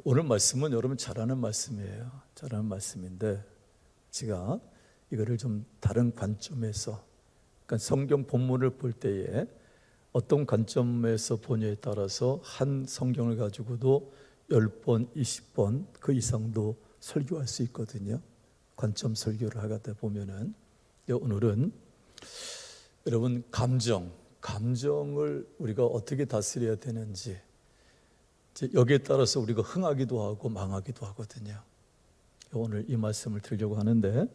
오늘 말씀은 여러분 잘 아는 말씀이에요. 잘 아는 말씀인데 제가 이거를 좀 다른 관점에서, 그러니까 성경 본문을 볼 때에 어떤 관점에서 보냐에 따라서 한 성경을 가지고도 10번, 20번 그 이상도 설교할 수 있거든요. 관점 설교를 하다 보면은 오늘은 여러분 감정을 우리가 어떻게 다스려야 되는지, 여기에 따라서 우리가 흥하기도 하고 망하기도 하거든요. 오늘 이 말씀을 드리려고 하는데,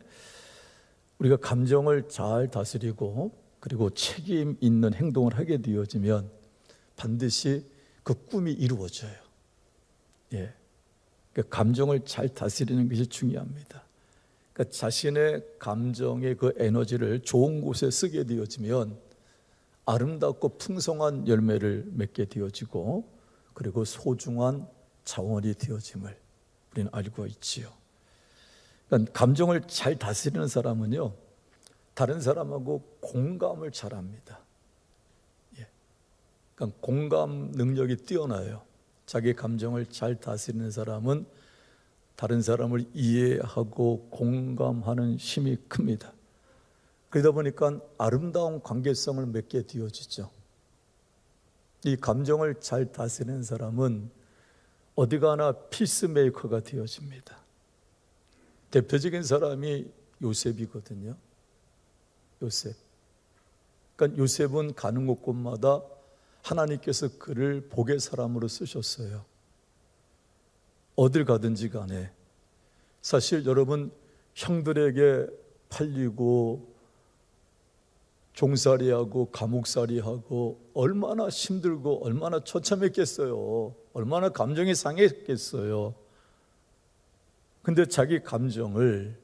우리가 감정을 잘 다스리고 그리고 책임 있는 행동을 하게 되어지면 반드시 그 꿈이 이루어져요. 그러니까 감정을 잘 다스리는 것이 중요합니다. 그러니까 자신의 감정의 그 에너지를 좋은 곳에 쓰게 되어지면 아름답고 풍성한 열매를 맺게 되어지고, 그리고 소중한 자원이 되어짐을 우리는 알고 있지요. 그러니까 감정을 잘 다스리는 사람은요, 다른 사람하고 공감을 잘합니다. 그러니까 공감 능력이 뛰어나요. 자기 감정을 잘 다스리는 사람은 다른 사람을 이해하고 공감하는 힘이 큽니다. 그러다 보니까 아름다운 관계성을 맺게 되어지죠. 이 감정을 잘 다스리는 사람은 어디 가나 피스메이커가 되어집니다. 대표적인 사람이 요셉이거든요. 요셉. 그러니까 요셉은 가는 곳곳마다 하나님께서 그를 복의 사람으로 쓰셨어요. 어딜 가든지 간에. 사실 여러분, 형들에게 팔리고 종살이하고 감옥살이하고 얼마나 힘들고 얼마나 처참했겠어요. 얼마나 감정이 상했겠어요. 근데 자기 감정을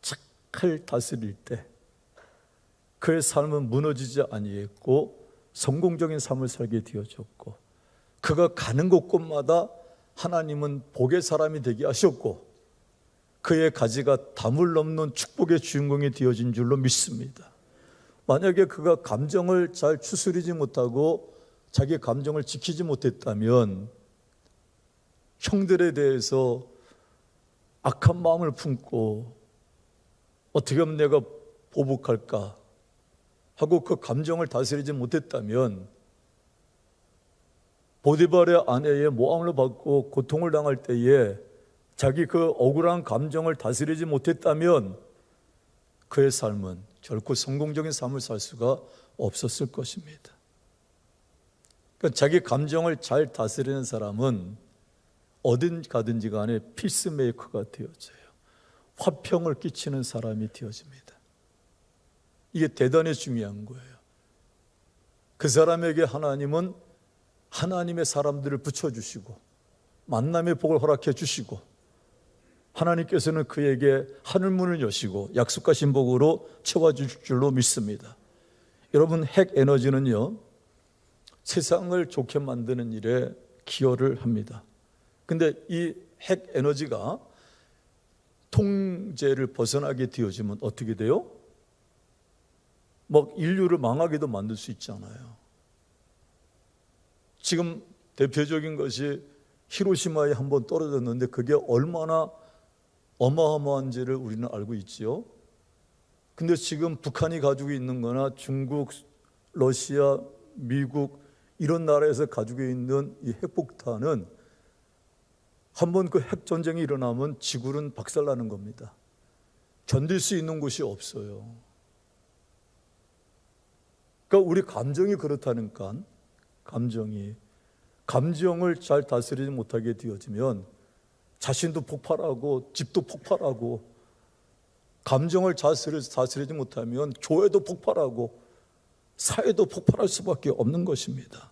잘 다스릴 때 그의 삶은 무너지지 아니했고 성공적인 삶을 살게 되어졌고, 그가 가는 곳곳마다 하나님은 복의 사람이 되게 하셨고, 그의 가지가 담을 넘는 축복의 주인공이 되어진 줄로 믿습니다. 만약에 그가 감정을 잘 추스리지 못하고 자기 감정을 지키지 못했다면 형들에 대해서 악한 마음을 품고 어떻게 하면 내가 보복할까 하고 그 감정을 다스리지 못했다면 보디발의 아내의 모함을 받고 고통을 당할 때에 자기 그 억울한 감정을 다스리지 못했다면 그의 삶은 결코 성공적인 삶을 살 수가 없었을 것입니다. 그러니까 자기 감정을 잘 다스리는 사람은 어딘 가든지 간에 피스메이커가 되어져요. 화평을 끼치는 사람이 되어집니다. 이게 대단히 중요한 거예요. 그 사람에게 하나님은 하나님의 사람들을 붙여주시고 만남의 복을 허락해 주시고, 하나님께서는 그에게 하늘문을 여시고 약속하신 복으로 채워주실 줄로 믿습니다. 여러분, 핵 에너지는요, 세상을 좋게 만드는 일에 기여를 합니다. 근데 이 핵 에너지가 통제를 벗어나게 되어지면 어떻게 돼요? 막 인류를 망하게도 만들 수 있잖아요. 지금 대표적인 것이 히로시마에 한번 떨어졌는데 그게 얼마나 어마어마한지를 우리는 알고 있지요. 근데 지금 북한이 가지고 있는 거나 중국, 러시아, 미국 이런 나라에서 가지고 있는 이 핵폭탄은 한번 그 핵전쟁이 일어나면 지구는 박살나는 겁니다. 견딜 수 있는 곳이 없어요. 그러니까 우리 감정이 그렇다니까, 감정을 잘 다스리지 못하게 되어지면 자신도 폭발하고 집도 폭발하고, 감정을 다스리지 못하면 교회도 폭발하고 사회도 폭발할 수밖에 없는 것입니다.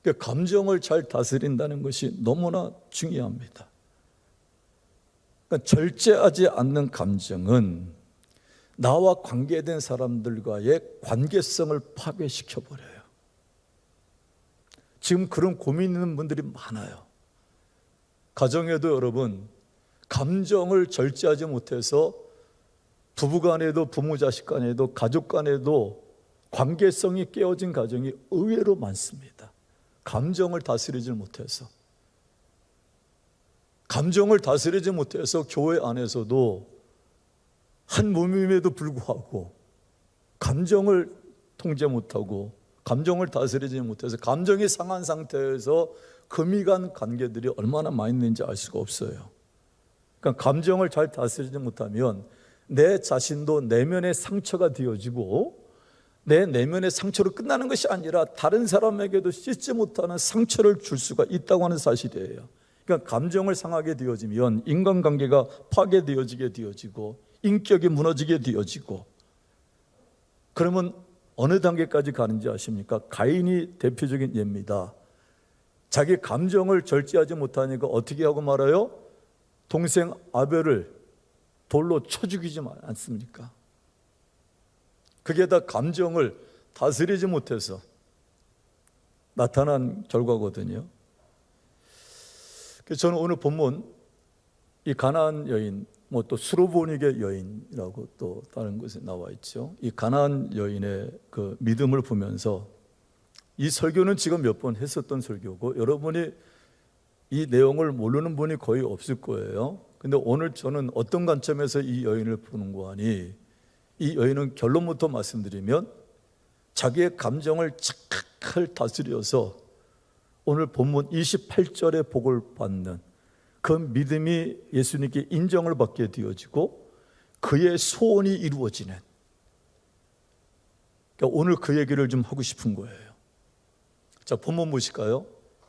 그러니까 감정을 잘 다스린다는 것이 너무나 중요합니다. 그러니까 절제하지 않는 감정은 나와 관계된 사람들과의 관계성을 파괴시켜버려요. 지금 그런 고민 있는 분들이 많아요. 가정에도 여러분, 감정을 절제하지 못해서 부부간에도 부모 자식 간에도 가족 간에도 관계성이 깨어진 가정이 의외로 많습니다. 감정을 다스리지 못해서, 감정을 다스리지 못해서 교회 안에서도 한 몸임에도 불구하고 감정을 통제 못하고 감정을 다스리지 못해서 감정이 상한 상태에서 금이 간 관계들이 얼마나 많이 있는지 알 수가 없어요. 그러니까 감정을 잘 다스리지 못하면 내 자신도 내면의 상처가 되어지고, 내 내면의 상처로 끝나는 것이 아니라 다른 사람에게도 씻지 못하는 상처를 줄 수가 있다고 하는 사실이에요. 그러니까 감정을 상하게 되어지면 인간관계가 파괴되어지게 되어지고 인격이 무너지게 되어지고, 그러면 어느 단계까지 가는지 아십니까? 가인이 대표적인 예입니다. 자기 감정을 절제하지 못하니까 어떻게 하고 말아요? 동생 아벨을 돌로 쳐 죽이지 않습니까? 그게 다 감정을 다스리지 못해서 나타난 결과거든요. 그래서 저는 오늘 본문 이 가나안 여인, 뭐 또 수로보닉의 여인이라고 또 다른 곳에 나와 있죠. 이 가나안 여인의 그 믿음을 보면서, 이 설교는 지금 몇 번 했었던 설교고 여러분이 이 내용을 모르는 분이 거의 없을 거예요. 근데 오늘 저는 어떤 관점에서 이 여인을 보는가 하니, 이 여인은 결론부터 말씀드리면 자기의 감정을 착착 다스려서 오늘 본문 28절의 복을 받는 그 믿음이 예수님께 인정을 받게 되어지고 그의 소원이 이루어지는, 그러니까 오늘 그 얘기를 좀 하고 싶은 거예요. 자, 본문 보실까요?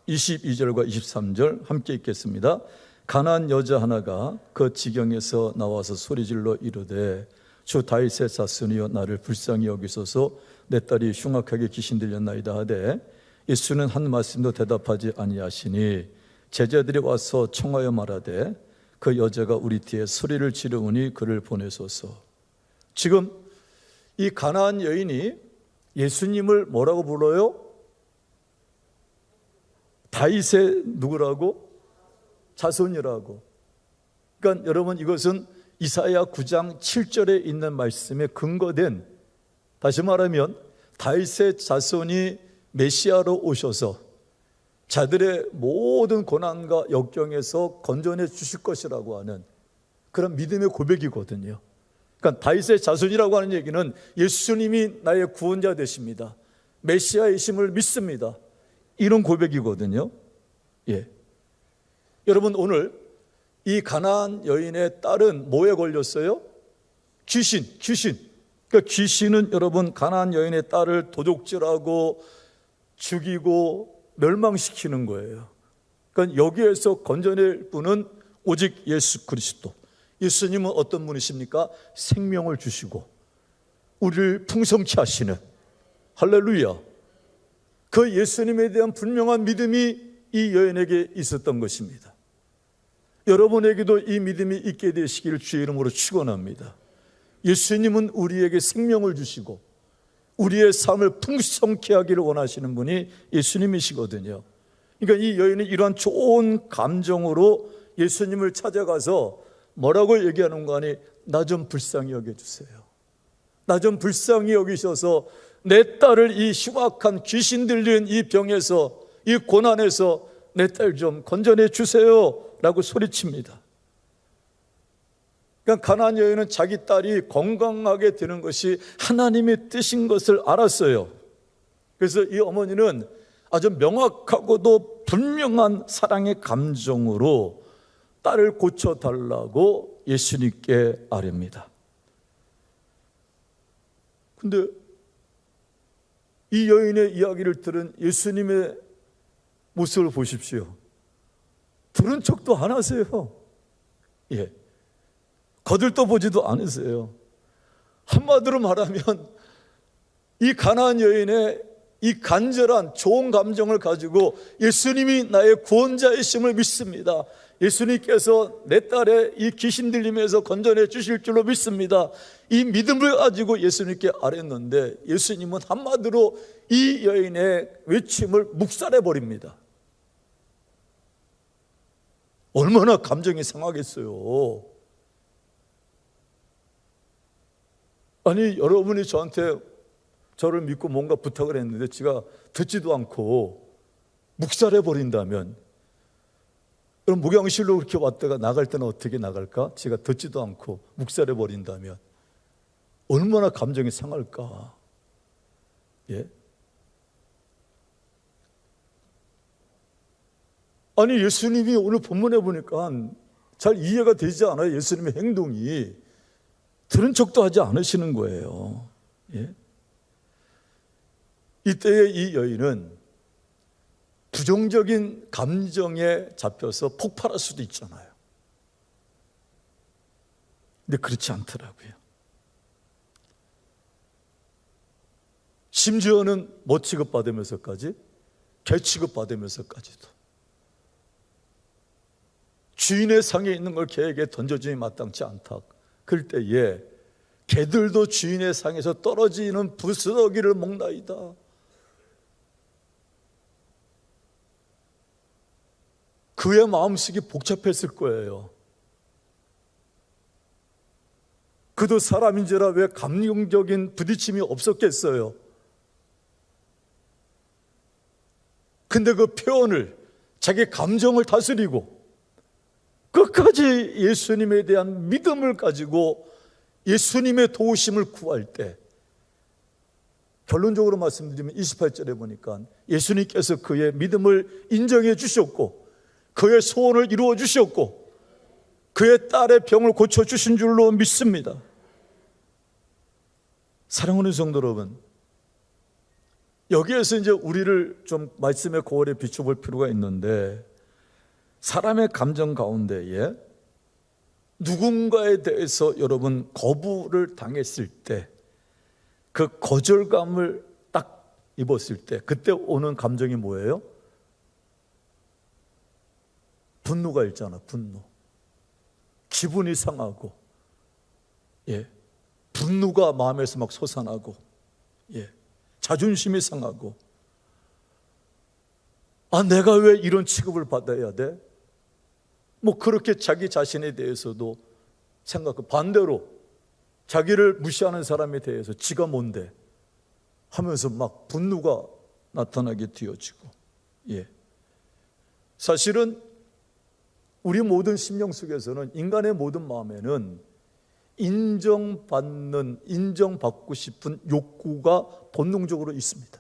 22절과 23절 함께 읽겠습니다. 가나안 여자 하나가 그 지경에서 나와서 소리질러 이르되 주 다윗의 자손이여 나를 불쌍히 여기소서, 내 딸이 흉악하게 귀신 들렸나이다 하되 예수는 한 말씀도 대답하지 아니하시니 제자들이 와서 청하여 말하되 그 여자가 우리 뒤에 소리를 지르우니 그를 보내소서. 지금 이 가나안 여인이 예수님을 뭐라고 불러요? 다윗의 누구라고? 자손이라고. 그러니까 여러분, 이것은 이사야 9장 7절에 있는 말씀에 근거된, 다시 말하면 다윗의 자손이 메시아로 오셔서 자들의 모든 고난과 역경에서 건져내 주실 것이라고 하는 그런 믿음의 고백이거든요. 그러니까 다윗의 자손이라고 하는 얘기는 예수님이 나의 구원자 되십니다, 메시아이심을 믿습니다, 이런 고백이거든요. 예. 여러분, 오늘 이 가나안 여인의 딸은 뭐에 걸렸어요? 귀신. 그러니까 귀신은 여러분 가나안 여인의 딸을 도둑질하고 죽이고 멸망시키는 거예요. 그러니까 여기에서 건져낼 분은 오직 예수 그리스도. 예수님은 어떤 분이십니까? 생명을 주시고 우리를 풍성케 하시는, 할렐루야. 그 예수님에 대한 분명한 믿음이 이 여인에게 있었던 것입니다. 여러분에게도 이 믿음이 있게 되시기를 주의 이름으로 축원합니다. 예수님은 우리에게 생명을 주시고 우리의 삶을 풍성케 하기를 원하시는 분이 예수님이시거든요. 그러니까 이 여인은 이러한 좋은 감정으로 예수님을 찾아가서 뭐라고 얘기하는가 하니, 나 좀 불쌍히 여겨주세요. 나 좀 불쌍히 여기셔서 내 딸을 이 흉악한 귀신 들린 이 병에서, 이 고난에서 내 딸 좀 건져내 주세요 라고 소리칩니다. 그러니까 가나안 여인은 자기 딸이 건강하게 되는 것이 하나님의 뜻인 것을 알았어요. 그래서 이 어머니는 아주 명확하고도 분명한 사랑의 감정으로 딸을 고쳐달라고 예수님께 아뢰입니다. 근데 이 여인의 이야기를 들은 예수님의 모습을 보십시오. 들은 척도 안 하세요. 예. 거들떠보지도 않으세요. 한마디로 말하면 이 가나안 여인의 이 간절한 좋은 감정을 가지고 예수님이 나의 구원자이심을 믿습니다, 예수님께서 내 딸의 이 귀신 들림에서 건져내 주실 줄로 믿습니다, 이 믿음을 가지고 예수님께 아뢰는데 예수님은 한마디로 이 여인의 외침을 묵살해버립니다. 얼마나 감정이 상하겠어요. 아니, 여러분이 저한테 저를 믿고 뭔가 부탁을 했는데 제가 듣지도 않고 묵살해 버린다면, 그럼 목양실로 그렇게 왔다가 나갈 때는 어떻게 나갈까? 제가 듣지도 않고 묵살해 버린다면 얼마나 감정이 상할까? 예? 아니, 예수님이 오늘 본문에 보니까 잘 이해가 되지 않아요. 예수님의 행동이. 들은 척도 하지 않으시는 거예요. 예? 이때의 이 여인은 부정적인 감정에 잡혀서 폭발할 수도 있잖아요. 근데 그렇지 않더라고요. 심지어는 뭐 취급받으면서까지? 개 취급받으면서까지도 주인의 상에 있는 걸 개에게 던져주니 마땅치 않다. 그럴 때에 개들도 주인의 상에서 떨어지는 부스러기를 먹나이다. 그의 마음속이 복잡했을 거예요. 그도 사람인지라 왜 감정적인 부딪힘이 없었겠어요? 근데 그 표현을, 자기 감정을 다스리고 끝까지 예수님에 대한 믿음을 가지고 예수님의 도우심을 구할 때, 결론적으로 말씀드리면 28절에 보니까 예수님께서 그의 믿음을 인정해 주셨고 그의 소원을 이루어 주셨고 그의 딸의 병을 고쳐주신 줄로 믿습니다. 사랑하는 성도 여러분, 여기에서 이제 우리를 좀 말씀의 거울에 비춰볼 필요가 있는데, 사람의 감정 가운데에 누군가에 대해서 여러분 거부를 당했을 때, 그 거절감을 딱 입었을 때 그때 오는 감정이 뭐예요? 분노가 있잖아. 분노. 기분이 상하고, 예, 분노가 마음에서 막 솟아나고, 예, 자존심이 상하고, 아, 내가 왜 이런 취급을 받아야 돼? 뭐 그렇게 자기 자신에 대해서도 생각하고, 반대로 자기를 무시하는 사람에 대해서 지가 뭔데 하면서 막 분노가 나타나게 되어지고, 예, 사실은 우리 모든 심령 속에서는, 인간의 모든 마음에는 인정받는, 인정받고 싶은 욕구가 본능적으로 있습니다.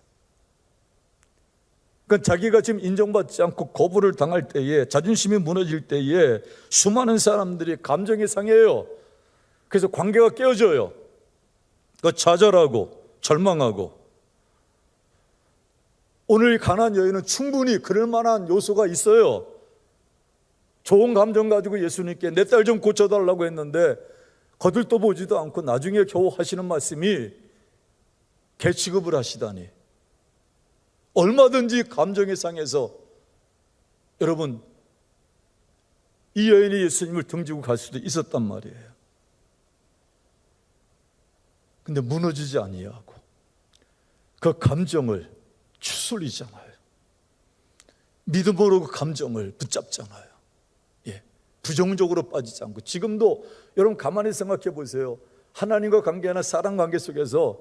그러니까 자기가 지금 인정받지 않고 거부를 당할 때에, 자존심이 무너질 때에 수많은 사람들이 감정이 상해요. 그래서 관계가 깨어져요. 그러니까 좌절하고 절망하고. 오늘 가난 여인은 충분히 그럴 만한 요소가 있어요. 좋은 감정 가지고 예수님께 내 딸 좀 고쳐달라고 했는데 거들떠 보지도 않고 나중에 겨우 하시는 말씀이 개 취급을 하시다니. 얼마든지 감정이 상해서 여러분 이 여인이 예수님을 등지고 갈 수도 있었단 말이에요. 근데 무너지지 아니하고 그 감정을 추스리잖아요. 믿음으로 그 감정을 붙잡잖아요. 예, 부정적으로 빠지지 않고. 지금도 여러분 가만히 생각해 보세요. 하나님과 관계나 사랑 관계 속에서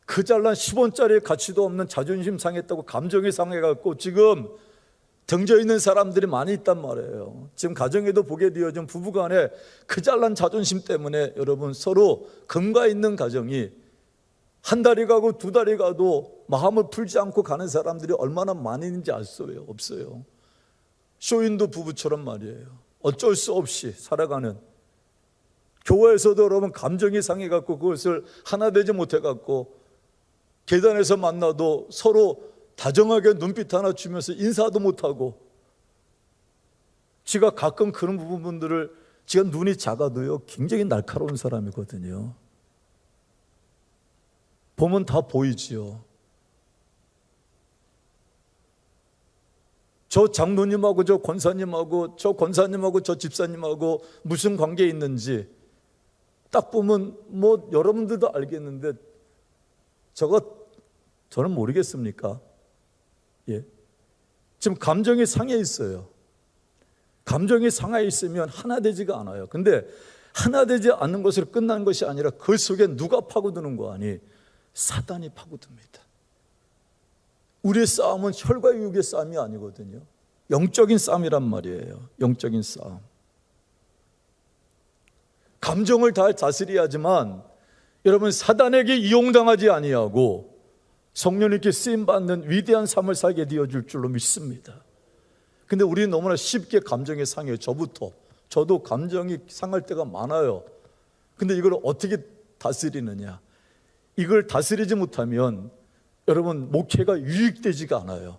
그 잘난 10원짜리 가치도 없는 자존심 상했다고 감정이 상해갖고 지금 등져 있는 사람들이 많이 있단 말이에요. 지금 가정에도 보게 되어진 부부간에 그 잘난 자존심 때문에 여러분 서로 금가 있는 가정이 한 달이 가고 두 달이 가도 마음을 풀지 않고 가는 사람들이 얼마나 많이 있는지 알 수요 없어요. 쇼윈도 부부처럼 말이에요. 어쩔 수 없이 살아가는, 교회에서도 여러분 감정이 상해갖고 그것을 하나 되지 못해갖고 계단에서 만나도 서로 다정하게 눈빛 하나 주면서 인사도 못하고, 지가 가끔 그런 부분들을, 지가 눈이 작아도요 굉장히 날카로운 사람이거든요. 보면 다 보이지요. 저 장로님하고 저 권사님하고 저 권사님하고 저 집사님하고 무슨 관계에 있는지 딱 보면 뭐 여러분들도 알겠는데 저는 모르겠습니까? 예. 지금 감정이 상해 있어요. 감정이 상해 있으면 하나 되지가 않아요. 근데 하나 되지 않는 것으로 끝나는 것이 아니라 그 속에 누가 파고드는 거 아니? 사단이 파고듭니다. 우리의 싸움은 혈과 육의 싸움이 아니거든요. 영적인 싸움이란 말이에요. 영적인 싸움. 감정을 다 다스려야지만 여러분 사단에게 이용당하지 아니하고 성령님께 쓰임받는 위대한 삶을 살게 되어줄 줄로 믿습니다. 근데 우리는 너무나 쉽게 감정에 상해요. 저도 감정이 상할 때가 많아요. 근데 이걸 어떻게 다스리느냐? 이걸 다스리지 못하면 여러분 목회가 유익되지가 않아요.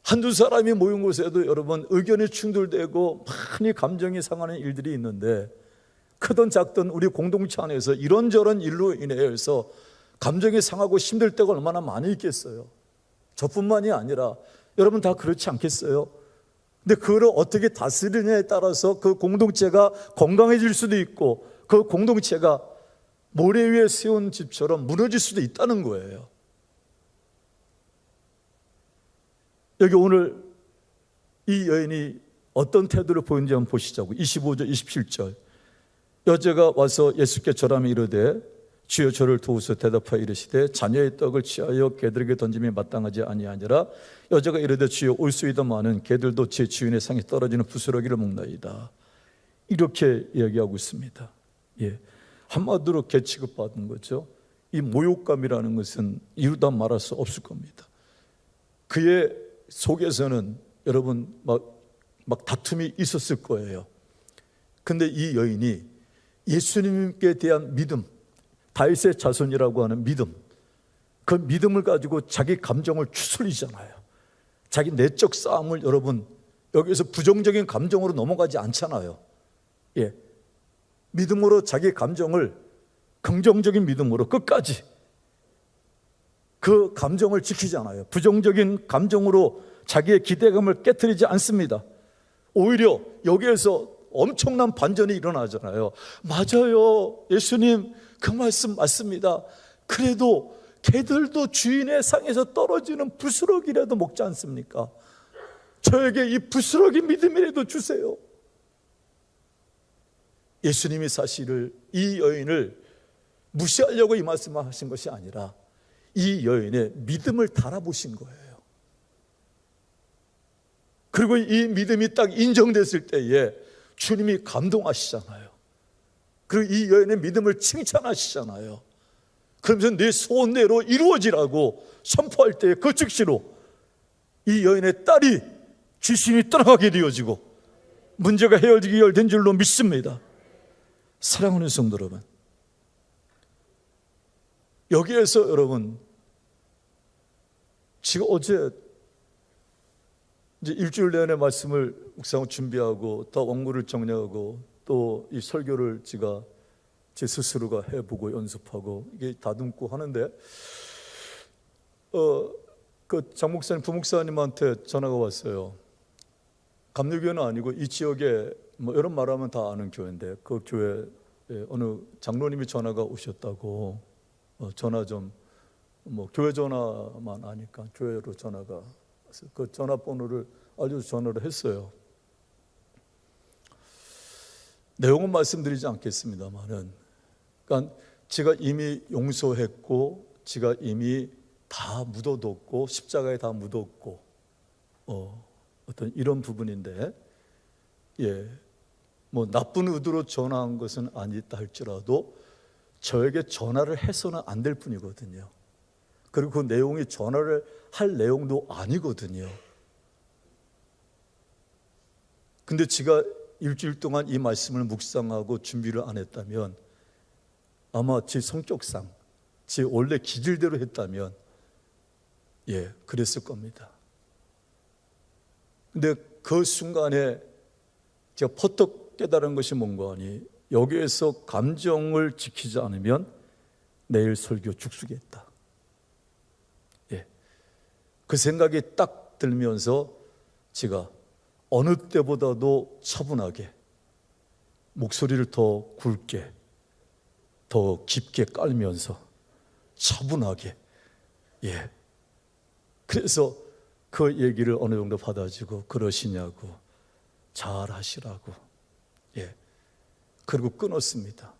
한두 사람이 모인 곳에도 여러분 의견이 충돌되고 많이 감정이 상하는 일들이 있는데 크든 작든 우리 공동체 안에서 이런저런 일로 인해서 감정이 상하고 힘들 때가 얼마나 많이 있겠어요. 저뿐만이 아니라 여러분 다 그렇지 않겠어요? 근데 그걸 어떻게 다스리느냐에 따라서 그 공동체가 건강해질 수도 있고 그 공동체가 모래 위에 세운 집처럼 무너질 수도 있다는 거예요. 여기 오늘 이 여인이 어떤 태도를 보이는지 한번 보시자고. 25절 27절 여자가 와서 예수께 절하며 이르되 주여 저를 도우소. 대답하여 이르시되 자녀의 떡을 취하여 개들에게 던짐이 마땅하지 아니하니라. 여자가 이르되 주여 올 수 있다마는 개들도 제 주인의 상에 떨어지는 부스러기를 먹나이다. 이렇게 이야기하고 있습니다. 한마디로 개 취급받은 거죠. 이 모욕감이라는 것은 이루다 말할 수 없을 겁니다. 그의 속에서는 여러분 막 다툼이 있었을 거예요. 근데 이 여인이 예수님께 대한 믿음, 다윗의 자손이라고 하는 믿음, 그 믿음을 가지고 자기 감정을 추스리잖아요. 자기 내적 싸움을 여러분 여기서 부정적인 감정으로 넘어가지 않잖아요. 믿음으로 자기 감정을 긍정적인 믿음으로 끝까지 그 감정을 지키잖아요. 부정적인 감정으로 자기의 기대감을 깨트리지 않습니다. 오히려 여기에서 엄청난 반전이 일어나잖아요. 맞아요, 예수님 그 말씀 맞습니다. 그래도 개들도 주인의 상에서 떨어지는 부스러기라도 먹지 않습니까? 저에게 이 부스러기 믿음이라도 주세요. 예수님이 사실을 이 여인을 무시하려고 이 말씀을 하신 것이 아니라 이 여인의 믿음을 달아보신 거예요. 그리고 이 믿음이 딱 인정됐을 때에 주님이 감동하시잖아요. 그리고 이 여인의 믿음을 칭찬하시잖아요. 그러면서 내 소원대로 이루어지라고 선포할 때 그 즉시로 이 여인의 딸이 귀신이 떠나가게 되어지고 문제가 해결된 줄로 믿습니다. 사랑하는 성도 여러분, 여기에서 여러분 제가 어제 이제 일주일 내내 말씀을 묵상하고 준비하고 더 원고를 정리하고 또 이 설교를 제가 제 스스로가 해보고 연습하고 이게 다듬고 하는데 그 장 목사님, 부 목사님한테 전화가 왔어요. 감리교회는 아니고 이 지역에 뭐 이런 말하면 다 아는 교회인데 그 교회 어느 장로님이 전화가 오셨다고 전화 좀 뭐 교회 전화만 아니까 교회로 전화가 왔어요. 그 전화번호를 알려서 전화를 했어요. 내용은 말씀드리지 않겠습니다만은, 그러니까 제가 이미 용서했고, 제가 이미 다 묻어뒀고, 십자가에 다 묻었고, 어떤 이런 부분인데, 뭐 나쁜 의도로 전화한 것은 아니다 할지라도 저에게 전화를 해서는 안 될 뿐이거든요. 그리고 그 내용이 전화를 할 내용도 아니거든요. 근데 제가 일주일 동안 이 말씀을 묵상하고 준비를 안 했다면 아마 제 성격상 제 원래 기질대로 했다면 그랬을 겁니다. 근데 그 순간에 제가 퍼뜩 깨달은 것이 뭔가 하니 여기에서 감정을 지키지 않으면 내일 설교 죽수겠다. 그 생각이 딱 들면서 제가 어느 때보다도 차분하게 목소리를 더 굵게 더 깊게 깔면서 차분하게 그래서 그 얘기를 어느 정도 받아주고 그러시냐고 잘 하시라고 그리고 끊었습니다.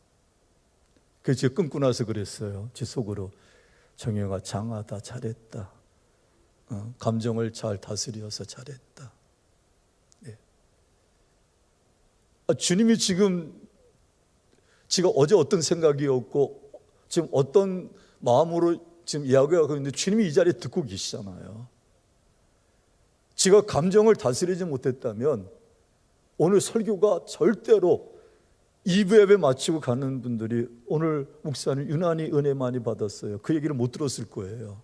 그래서 제가 끊고 나서 그랬어요. 제 속으로 정영아 장하다 잘했다. 감정을 잘 다스려서 잘했다. 네. 주님이 지금 제가 어제 어떤 생각이었고 지금 어떤 마음으로 지금 이야기하고 있는데 주님이 이 자리에 듣고 계시잖아요. 제가 감정을 다스리지 못했다면 오늘 설교가 절대로 2부 예배 마치고 가는 분들이 오늘 목사님 유난히 은혜 많이 받았어요, 그 얘기를 못 들었을 거예요.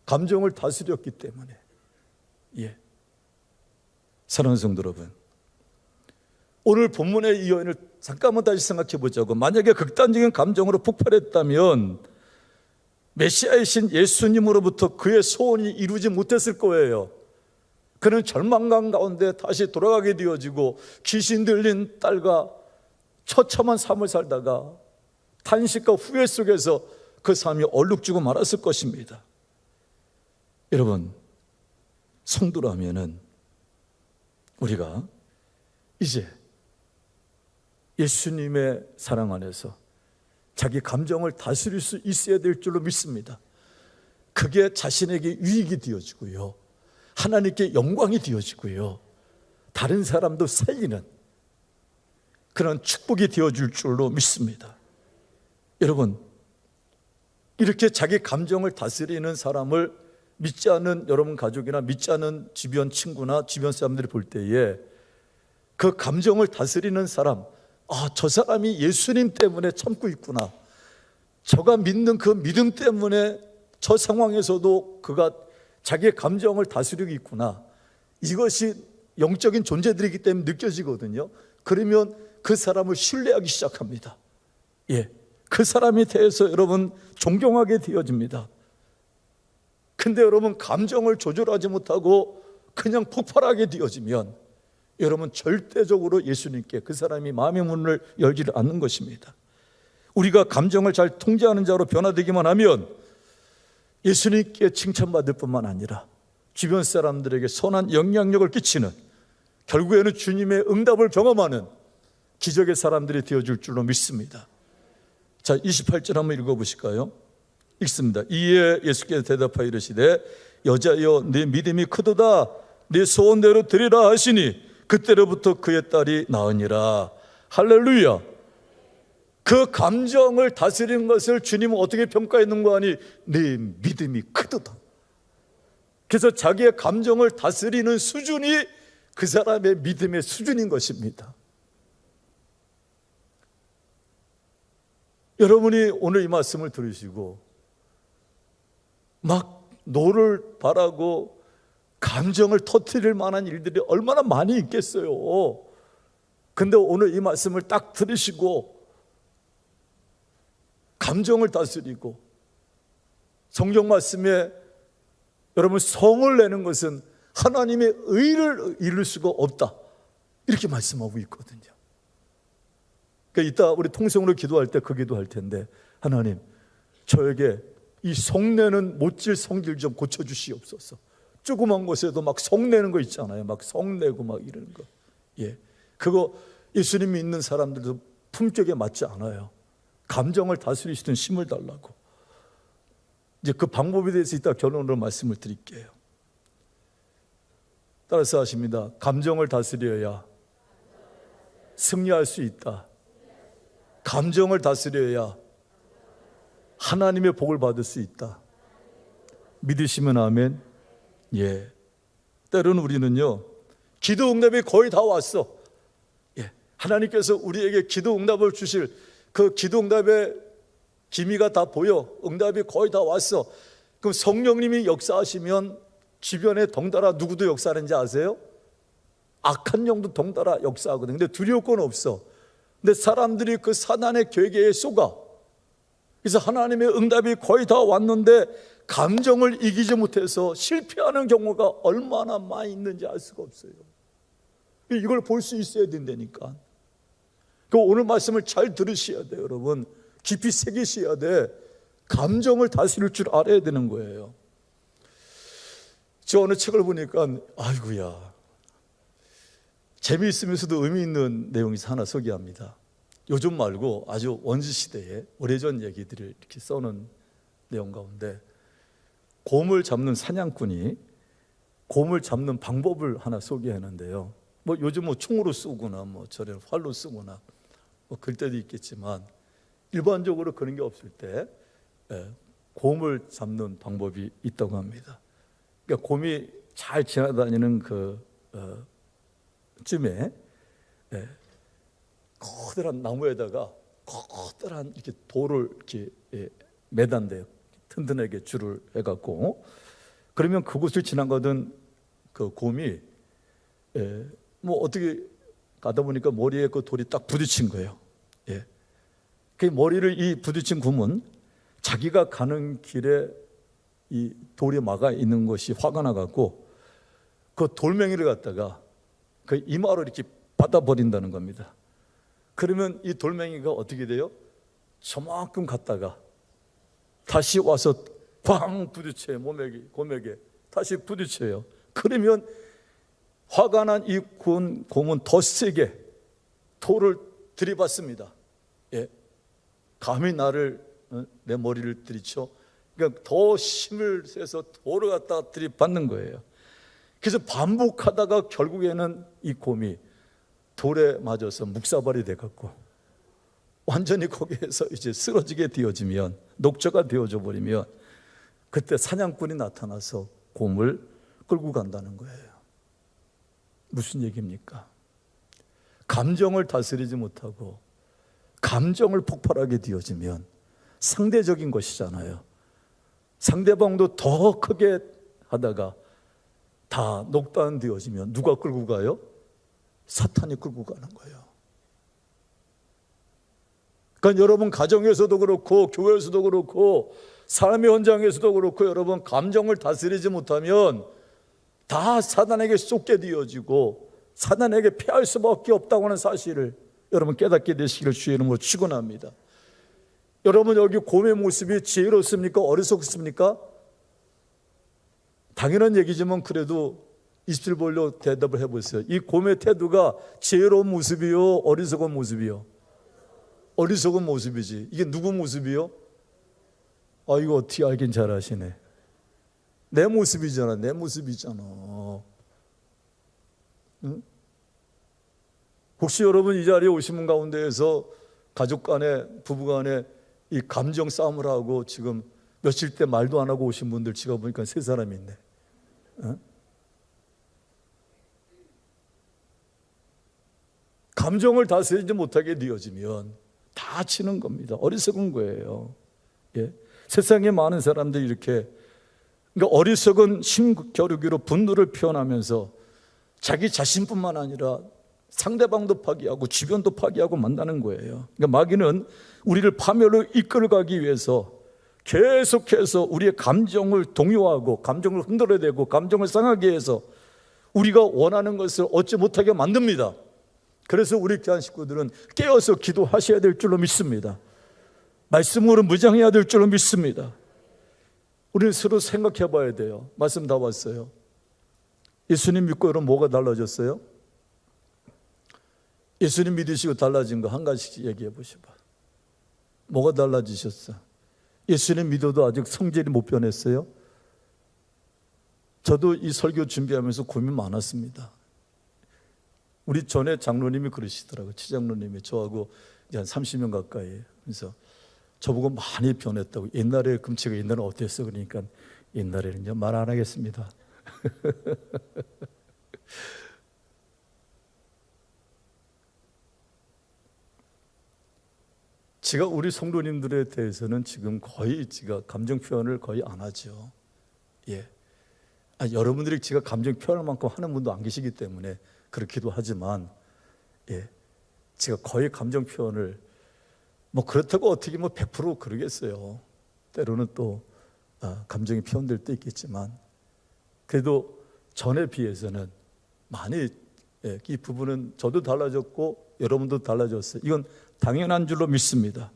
감정을 다스렸기 때문에. 사랑하는 성도 여러분, 오늘 본문의 이 여인을 잠깐만 다시 생각해 보자고. 만약에 극단적인 감정으로 폭발했다면 메시아이신 예수님으로부터 그의 소원이 이루지 못했을 거예요. 그는 절망감 가운데 다시 돌아가게 되어지고 귀신 들린 딸과 처참한 삶을 살다가 탄식과 후회 속에서 그 삶이 얼룩지고 말았을 것입니다. 여러분, 성도라면은 우리가 이제 예수님의 사랑 안에서 자기 감정을 다스릴 수 있어야 될 줄로 믿습니다. 그게 자신에게 유익이 되어지고요, 하나님께 영광이 되어지고요, 다른 사람도 살리는 그런 축복이 되어줄 줄로 믿습니다. 여러분, 이렇게 자기 감정을 다스리는 사람을 믿지 않는 여러분 가족이나 믿지 않는 주변 친구나 주변 사람들이 볼 때에 그 감정을 다스리는 사람, 저 사람이 예수님 때문에 참고 있구나, 저가 믿는 그 믿음 때문에 저 상황에서도 그가 자기의 감정을 다스리고 있구나, 이것이 영적인 존재들이기 때문에 느껴지거든요. 그러면 그 사람을 신뢰하기 시작합니다. 그 사람에 대해서 여러분 존경하게 되어집니다. 근데 여러분, 감정을 조절하지 못하고 그냥 폭발하게 되어지면 여러분 절대적으로 예수님께 그 사람이 마음의 문을 열지를 않는 것입니다. 우리가 감정을 잘 통제하는 자로 변화되기만 하면 예수님께 칭찬받을 뿐만 아니라 주변 사람들에게 선한 영향력을 끼치는, 결국에는 주님의 응답을 경험하는 기적의 사람들이 되어줄 줄로 믿습니다. 자, 28절 한번 읽어보실까요? 읽습니다. 이에 예수께서 대답하여 이르시되 여자여 네 믿음이 크도다, 네 소원대로 드리라 하시니 그때로부터 그의 딸이 나으니라. 할렐루야. 그 감정을 다스리는 것을 주님은 어떻게 평가했는가 하니 네 믿음이 크도다. 그래서 자기의 감정을 다스리는 수준이 그 사람의 믿음의 수준인 것입니다. 여러분이 오늘 이 말씀을 들으시고 막 노를 바라고 감정을 터뜨릴 만한 일들이 얼마나 많이 있겠어요. 근데 오늘 이 말씀을 딱 들으시고 감정을 다스리고 성경 말씀에 여러분 성을 내는 것은 하나님의 의를 이룰 수가 없다, 이렇게 말씀하고 있거든요. 그러니까 이따 우리 통성으로 기도할 때 그 기도할 텐데, 하나님 저에게 이 성내는 못질 성질 좀 고쳐주시옵소서. 조그만 것에도 막 성내는 거 있잖아요. 막 성내고 막 이러는 거. 그거 예수님 믿는 사람들도 품격에 맞지 않아요. 감정을 다스리시던 힘을 달라고. 이제 그 방법에 대해서 이따 결론으로 말씀을 드릴게요. 따라서 하십니다. 감정을 다스려야 승리할 수 있다. 감정을 다스려야 하나님의 복을 받을 수 있다. 믿으시면 아멘. 때로는 우리는요, 기도 응답이 거의 다 왔어. 하나님께서 우리에게 기도 응답을 주실 그 기도 응답의 기미가 다 보여. 응답이 거의 다 왔어. 그럼 성령님이 역사하시면 주변에 덩달아 누구도 역사하는지 아세요? 악한 영도 덩달아 역사하거든. 근데 두려울 건 없어. 근데 사람들이 그 사단의 괴계에 속아. 그래서 하나님의 응답이 거의 다 왔는데 감정을 이기지 못해서 실패하는 경우가 얼마나 많이 있는지 알 수가 없어요. 이걸 볼 수 있어야 된다니까. 오늘 말씀을 잘 들으셔야 돼요, 여러분. 깊이 새기셔야 돼. 감정을 다스릴 줄 알아야 되는 거예요. 저 어느 책을 보니까 아이고야, 재미있으면서도 의미 있는 내용이 하나 소개합니다. 요즘 말고 아주 원시시대에 오래전 얘기들을 이렇게 써놓은 내용 가운데 곰을 잡는 사냥꾼이 곰을 잡는 방법을 하나 소개하는데요. 뭐 요즘 뭐 총으로 쏘거나 뭐 저런 활로 쏘거나 뭐 그럴 때도 있겠지만 일반적으로 그런 게 없을 때 곰을 잡는 방법이 있다고 합니다. 그러니까 곰이 잘 지나다니는 그 쯤에 커다란 나무에다가 커다란 이렇게 돌을 이렇게 매단대요. 튼튼하게 줄을 해갖고 그러면 그곳을 지나가던 그 곰이 뭐 어떻게 가다 보니까 머리에 그 돌이 딱 부딪힌 거예요. 그 머리를 이 부딪힌 곰은 자기가 가는 길에 이 돌이 막아 있는 것이 화가 나갖고 그 돌멩이를 갖다가 그 이마로 이렇게 받아버린다는 겁니다. 그러면 이 돌멩이가 어떻게 돼요? 저만큼 갔다가 다시 와서 꽝 부딪혀요. 곰에게 다시 부딪혀요. 그러면 화가 난 이 곰은 더 세게 돌을 들이받습니다. 감히 내 머리를 들이쳐. 그러니까 더 힘을 세서 돌을 갖다가 들이받는 거예요. 그래서 반복하다가 결국에는 이 곰이 돌에 맞아서 묵사발이 돼갖고 완전히 거기에서 이제 쓰러지게 되어지면, 녹초가 되어져 버리면 그때 사냥꾼이 나타나서 곰을 끌고 간다는 거예요. 무슨 얘기입니까? 감정을 다스리지 못하고 감정을 폭발하게 되어지면 상대적인 것이잖아요. 상대방도 더 크게 하다가 다 녹단되어지면 누가 끌고 가요? 사탄이 끌고 가는 거예요. 그러니까 여러분 가정에서도 그렇고 교회에서도 그렇고 삶의 현장에서도 그렇고 여러분 감정을 다스리지 못하면 다 사단에게 쏟게 되어지고 사단에게 패할 수밖에 없다고 하는 사실을 여러분 깨닫게 되시기를 주의 이름으로 축원합니다. 여러분 여기 곰의 모습이 지혜롭습니까? 어리석습니까? 당연한 얘기지만 그래도 27벌로 대답을 해보세요. 이 곰의 태도가 지혜로운 모습이요? 어리석은 모습이요? 어리석은 모습이지. 이게 누구 모습이요? 이거 어떻게 알긴 잘하시네. 내 모습이잖아. 내 모습이잖아. 응? 혹시 여러분 이 자리에 오신 분 가운데에서 가족 간에 부부 간에 이 감정 싸움을 하고 지금 며칠 때 말도 안 하고 오신 분들 지가 보니까 3사람이 있네. 응? 감정을 다스리지 못하게 되어지면 다 치는 겁니다. 어리석은 거예요. 세상에 많은 사람들이 이렇게 그러니까 어리석은 심겨루기로 분노를 표현하면서 자기 자신뿐만 아니라 상대방도 파괴하고 주변도 파괴하고 만다는 거예요. 그러니까 마귀는 우리를 파멸로 이끌어가기 위해서 계속해서 우리의 감정을 동요하고 감정을 흔들어대고 감정을 상하게 해서 우리가 원하는 것을 얻지 못하게 만듭니다. 그래서 우리 교회 식구들은 깨어서 기도하셔야 될 줄로 믿습니다. 말씀으로 무장해야 될 줄로 믿습니다. 우리는 서로 생각해 봐야 돼요. 말씀 다 봤어요. 예수님 믿고 여러분 뭐가 달라졌어요? 예수님 믿으시고 달라진 거 한 가지씩 얘기해 보셔봐. 뭐가 달라지셨어? 예수님 믿어도 아직 성질이 못 변했어요? 저도 이 설교 준비하면서 고민 많았습니다. 우리 전에 장로님이 그러시더라고요. 치장로님이 저하고 이제 한 30년 가까이. 그래서 저보고 많이 변했다고. 옛날에 금치가 옛날에 어땠어? 그러니까 옛날에는 이제 말 안 하겠습니다. 제가 우리 성도님들에 대해서는 지금 거의 제가 감정 표현을 거의 안 하죠. 여러분들이 제가 감정 표현할 만큼 하는 분도 안 계시기 때문에 그렇기도 하지만 제가 거의 감정 표현을 뭐 그렇다고 어떻게 뭐 100% 그러겠어요. 때로는 또 감정이 표현될 때 있겠지만 그래도 전에 비해서는 많이 이 부분은 저도 달라졌고 여러분도 달라졌어요. 이건 당연한 줄로 믿습니다.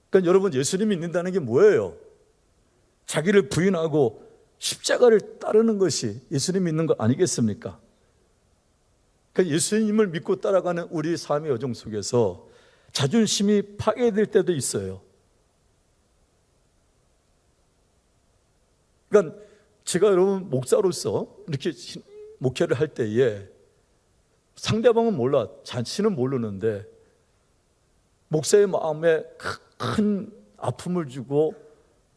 그러니까 여러분 예수님 믿는다는 게 뭐예요? 자기를 부인하고 십자가를 따르는 것이 예수님 믿는 거 아니겠습니까? 그러니까 예수님을 믿고 따라가는 우리 삶의 여정 속에서 자존심이 파괴될 때도 있어요. 그러니까 제가 여러분 목사로서 이렇게 목회를 할 때에 상대방은 몰라, 자신은 모르는데 목사의 마음에 큰 아픔을 주고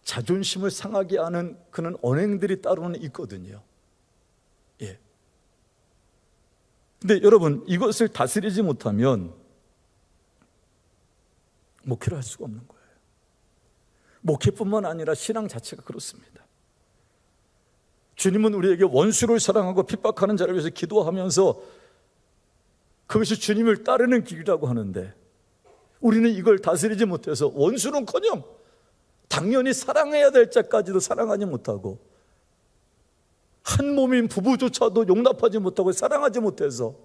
자존심을 상하게 하는 그런 언행들이 따로는 있거든요. 예. 근데 여러분, 이것을 다스리지 못하면 목회를 할 수가 없는 거예요. 목회뿐만 아니라 신앙 자체가 그렇습니다. 주님은 우리에게 원수를 사랑하고 핍박하는 자를 위해서 기도하면서 그것이 주님을 따르는 길이라고 하는데, 우리는 이걸 다스리지 못해서 원수는커녕 당연히 사랑해야 될 자까지도 사랑하지 못하고, 한 몸인 부부조차도 용납하지 못하고 사랑하지 못해서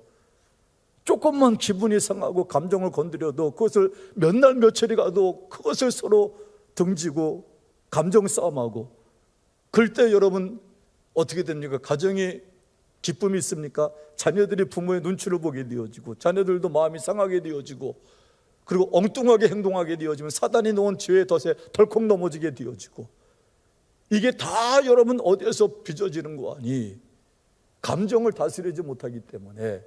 조금만 기분이 상하고 감정을 건드려도 그것을 몇 날 며칠이 가도 그것을 서로 등지고 감정 싸움하고, 그럴 때 여러분 어떻게 됩니까? 가정이 기쁨이 있습니까? 자녀들이 부모의 눈치를 보게 되어지고, 자녀들도 마음이 상하게 되어지고, 그리고 엉뚱하게 행동하게 되어지면 사단이 놓은 죄의 덫에 덜컥 넘어지게 되어지고, 이게 다 여러분 어디에서 빚어지는 거 아니? 감정을 다스리지 못하기 때문에.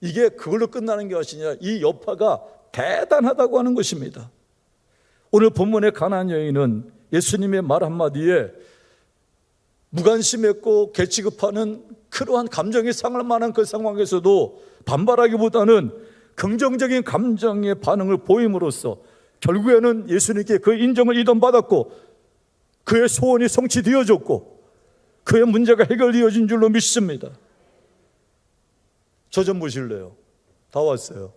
이게 그걸로 끝나는 게 아니라 이 여파가 대단하다고 하는 것입니다. 오늘 본문의 가나안 여인은 예수님의 말 한마디에 무관심했고 개취급하는 그러한 감정이 상할 만한 그 상황에서도 반발하기보다는 긍정적인 감정의 반응을 보임으로써 결국에는 예수님께 그 인정을 이던받았고, 그의 소원이 성취되어졌고, 그의 문제가 해결되어진 줄로 믿습니다. 저 좀 보실래요? 다 왔어요.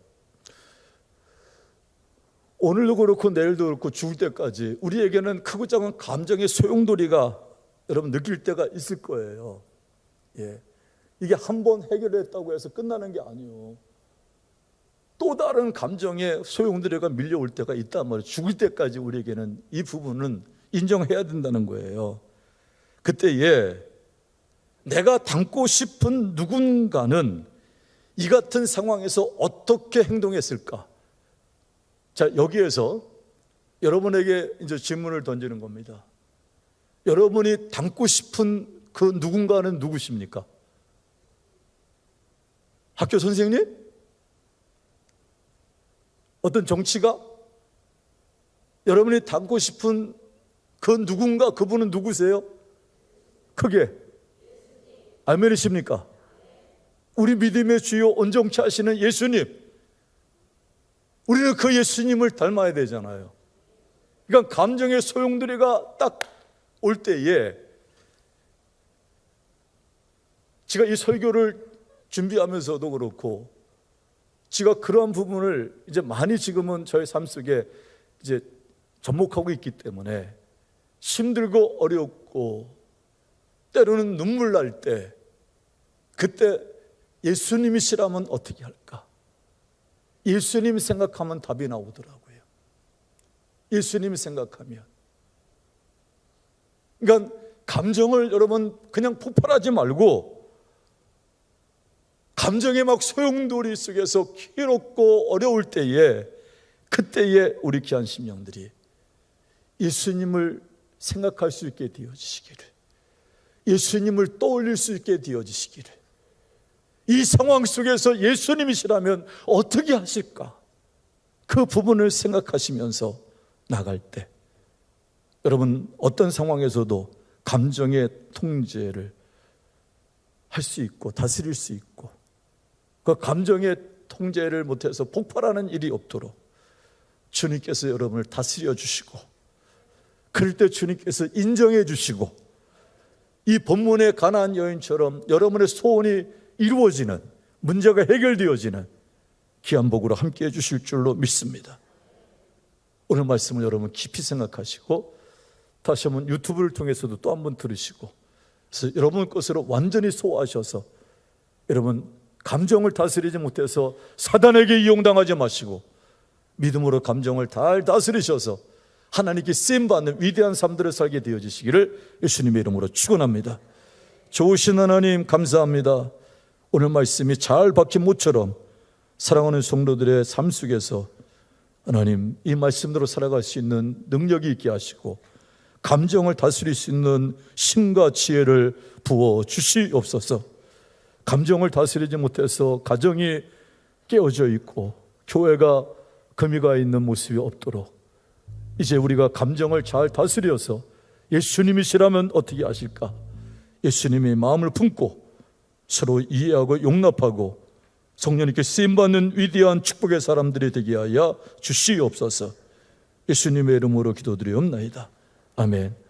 오늘도 그렇고 내일도 그렇고 죽을 때까지 우리에게는 크고 작은 감정의 소용돌이가 여러분 느낄 때가 있을 거예요. 예. 이게 한 번 해결했다고 해서 끝나는 게 아니에요. 또 다른 감정의 소용돌이가 밀려올 때가 있단 말이에요. 죽을 때까지 우리에게는 이 부분은 인정해야 된다는 거예요. 그때에 내가 닮고 싶은 누군가는 이 같은 상황에서 어떻게 행동했을까? 자, 여기에서 여러분에게 이제 질문을 던지는 겁니다. 여러분이 닮고 싶은 그 누군가는 누구십니까? 학교 선생님? 어떤 정치가? 여러분이 닮고 싶은 그 누군가, 그분은 누구세요? 크게 아멘이십니까? 우리 믿음의 주요 온전케 하시는 예수님, 우리는 그 예수님을 닮아야 되잖아요. 그러니까 감정의 소용돌이가 딱 올 때에, 제가 이 설교를 준비하면서도 그렇고 제가 그러한 부분을 이제 많이 지금은 저의 삶 속에 이제 접목하고 있기 때문에 힘들고 어렵고 때로는 눈물 날 때, 그때 예수님이시라면 어떻게 할까? 예수님 생각하면 답이 나오더라고요. 예수님 생각하면. 그러니까 감정을 여러분 그냥 폭발하지 말고, 감정의 막 소용돌이 속에서 괴롭고 어려울 때에, 그때에 우리 귀한 심령들이 예수님을 생각할 수 있게 되어지시기를, 예수님을 떠올릴 수 있게 되어지시기를, 이 상황 속에서 예수님이시라면 어떻게 하실까? 그 부분을 생각하시면서 나갈 때 여러분 어떤 상황에서도 감정의 통제를 할 수 있고 다스릴 수 있고, 그 감정의 통제를 못해서 폭발하는 일이 없도록 주님께서 여러분을 다스려 주시고, 그럴 때 주님께서 인정해 주시고, 이 본문의 가나안 여인처럼 여러분의 소원이 이루어지는, 문제가 해결되어지는 귀한 복으로 함께해 주실 줄로 믿습니다. 오늘 말씀을 여러분 깊이 생각하시고 다시 한번 유튜브를 통해서도 또 한번 들으시고, 그래서 여러분 것으로 완전히 소화하셔서 여러분 감정을 다스리지 못해서 사단에게 이용당하지 마시고 믿음으로 감정을 잘 다스리셔서 하나님께 쓰임받는 위대한 삶들을 살게 되어지시기를 예수님의 이름으로 축원합니다. 좋으신 하나님 감사합니다. 오늘 말씀이 잘 박힌 모처럼 사랑하는 성도들의 삶 속에서 하나님 이 말씀대로 살아갈 수 있는 능력이 있게 하시고, 감정을 다스릴 수 있는 힘과 지혜를 부어 주시옵소서. 감정을 다스리지 못해서 가정이 깨어져 있고 교회가 금이 가 있는 모습이 없도록 이제 우리가 감정을 잘 다스려서 예수님이시라면 어떻게 하실까? 예수님의 마음을 품고 서로 이해하고 용납하고 성령님께 쓰임받는 위대한 축복의 사람들이 되게 하여 주시옵소서. 예수님의 이름으로 기도드리옵나이다. 아멘.